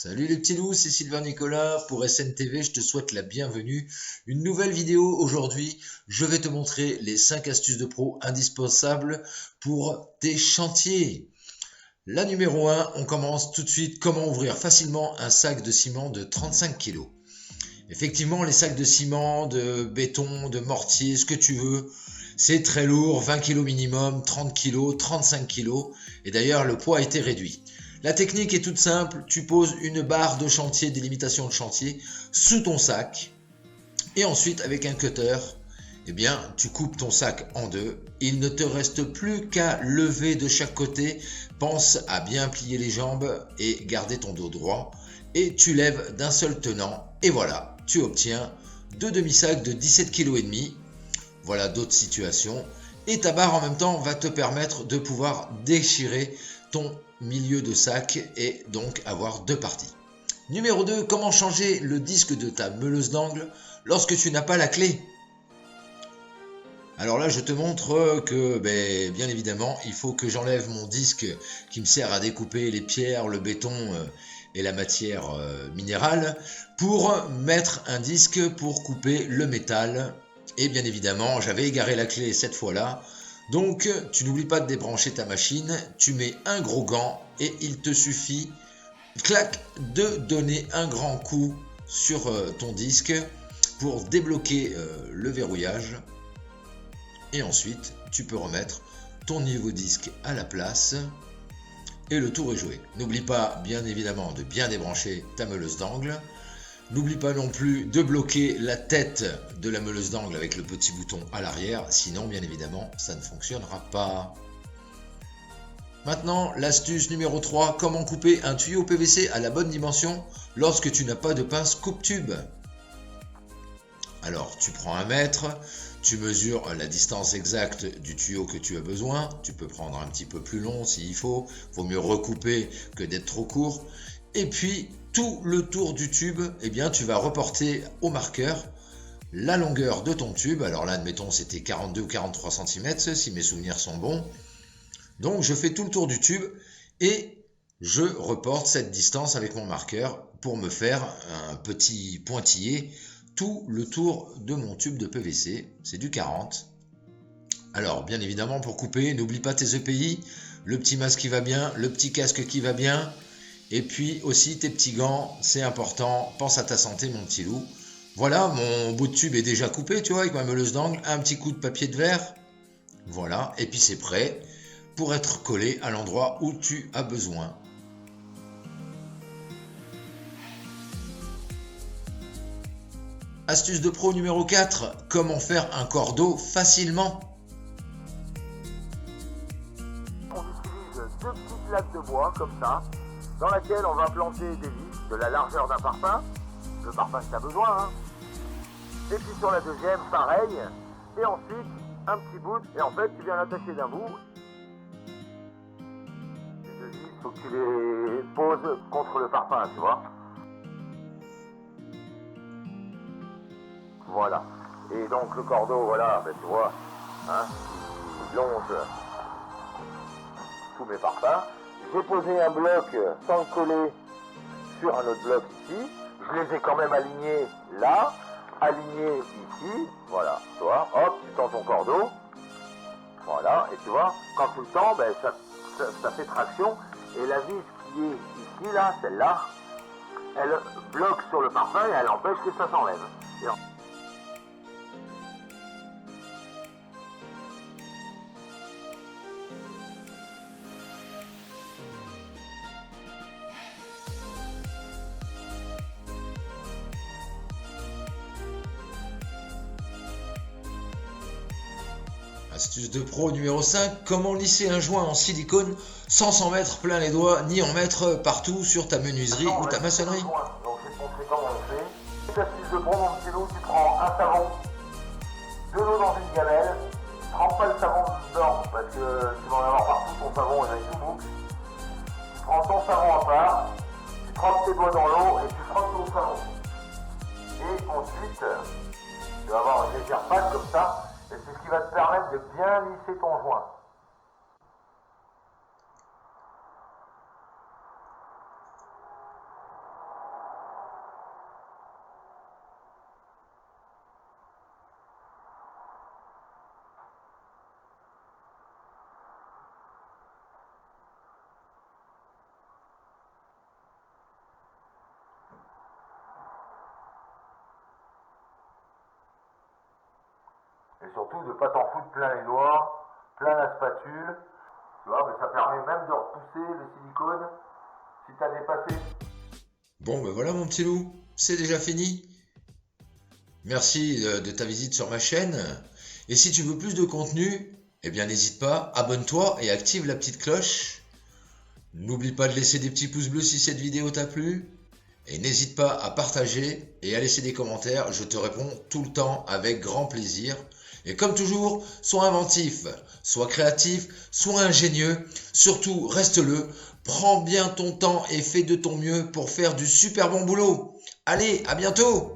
Salut les petits loups, c'est Sylvain Nicolas pour SNTV, je te souhaite la bienvenue. Une nouvelle vidéo aujourd'hui, je vais te montrer les 5 astuces de pro indispensables pour tes chantiers. La numéro 1, on commence tout de suite, comment ouvrir facilement un sac de ciment de 35 kg. Effectivement, les sacs de ciment, de béton, de mortier, ce que tu veux, c'est très lourd, 20 kg minimum, 30 kg, 35 kg, et d'ailleurs le poids a été réduit. La technique est toute simple, tu poses une barre de chantier, délimitation de chantier, sous ton sac, et ensuite avec un cutter, eh bien, tu coupes ton sac en deux. Il ne te reste plus qu'à lever de chaque côté, pense à bien plier les jambes et garder ton dos droit, et tu lèves d'un seul tenant, et voilà, tu obtiens deux demi-sacs de 17,5 kg. Voilà d'autres situations. Et ta barre en même temps va te permettre de pouvoir déchirer ton milieu de sac et donc avoir deux parties. Numéro 2, comment changer le disque de ta meuleuse d'angle lorsque tu n'as pas la clé? Alors là, je te montre que, bien évidemment, il faut que j'enlève mon disque qui me sert à découper les pierres, le béton et la matière minérale pour mettre un disque pour couper le métal. Et bien évidemment, j'avais égaré la clé cette fois-là. Donc, tu n'oublies pas de débrancher ta machine, tu mets un gros gant et il te suffit, clac, de donner un grand coup sur ton disque pour débloquer le verrouillage. Et ensuite, tu peux remettre ton nouveau disque à la place et le tour est joué. N'oublie pas, bien évidemment, de bien débrancher ta meuleuse d'angle. N'oublie pas non plus de bloquer la tête de la meuleuse d'angle avec le petit bouton à l'arrière, sinon, bien évidemment, ça ne fonctionnera pas. Maintenant, l'astuce numéro 3, comment couper un tuyau PVC à la bonne dimension lorsque tu n'as pas de pince coupe-tube. Alors, tu prends 1 mètre, tu mesures la distance exacte du tuyau que tu as besoin. Tu peux prendre un petit peu plus long s'il faut. Vaut mieux recouper que d'être trop court. Et puis, tout le tour du tube, eh bien, tu vas reporter au marqueur la longueur de ton tube. Alors là, admettons, c'était 42 ou 43 cm, si mes souvenirs sont bons. Donc, je fais tout le tour du tube et je reporte cette distance avec mon marqueur pour me faire un petit pointillé tout le tour de mon tube de PVC, c'est du 40. Alors, bien évidemment, pour couper, n'oublie pas tes EPI, le petit masque qui va bien, le petit casque qui va bien, et puis aussi tes petits gants, c'est important, pense à ta santé, mon petit loup. Voilà, mon bout de tube est déjà coupé, tu vois, avec ma meuleuse d'angle, un petit coup de papier de verre, voilà, et puis c'est prêt pour être collé à l'endroit où tu as besoin. Astuce de pro numéro 4, comment faire un cordeau facilement. On utilise deux petites lattes de bois comme ça, dans laquelle on va planter des vis de la largeur d'un parpaing, le parpaing que tu as besoin, hein. Et puis sur la deuxième, pareil, et ensuite un petit bout, et en fait tu viens l'attacher d'un bout. Les deux vis, il faut que tu les poses contre le parpaing, tu vois. Voilà. Et donc le cordeau, voilà, tu vois, hein, il longe tous mes parpaings. J'ai posé un bloc sans le coller sur un autre bloc ici. Je les ai quand même alignés là, alignés ici. Voilà, tu vois, hop, tu tends ton cordeau. Voilà, et tu vois, quand tu le tends, ça fait traction. Et la vis qui est ici, là, celle-là, elle bloque sur le parpaing et elle empêche que ça s'enlève. Astuce de pro numéro 5, comment lisser un joint en silicone sans s'en mettre plein les doigts ni en mettre partout sur ta menuiserie ou ta maçonnerie. Donc je vais te montrer comment on fait. Cette astuce de pro, mon petit loup, tu prends un savon, de l'eau dans une gamelle, trempe pas le savon dedans parce que tu vas en avoir partout ton savon et avec tout boucle. Tu prends ton savon à part, tu trempes tes doigts dans l'eau et tu frottes ton savon. Et ensuite, tu vas avoir une légère pâte comme ça. Et c'est ce qui va te permettre de bien lisser ton joint. Et surtout de ne pas t'en foutre plein les doigts, plein la spatule. Tu vois, mais ça permet même de repousser le silicone si tu as dépassé. Bon, ben voilà mon petit loup, c'est déjà fini. Merci de ta visite sur ma chaîne. Et si tu veux plus de contenu, eh bien n'hésite pas, abonne-toi et active la petite cloche. N'oublie pas de laisser des petits pouces bleus si cette vidéo t'a plu. Et n'hésite pas à partager et à laisser des commentaires, je te réponds tout le temps avec grand plaisir. Et comme toujours, sois inventif, sois créatif, sois ingénieux, surtout reste-le, prends bien ton temps et fais de ton mieux pour faire du super bon boulot. Allez, à bientôt!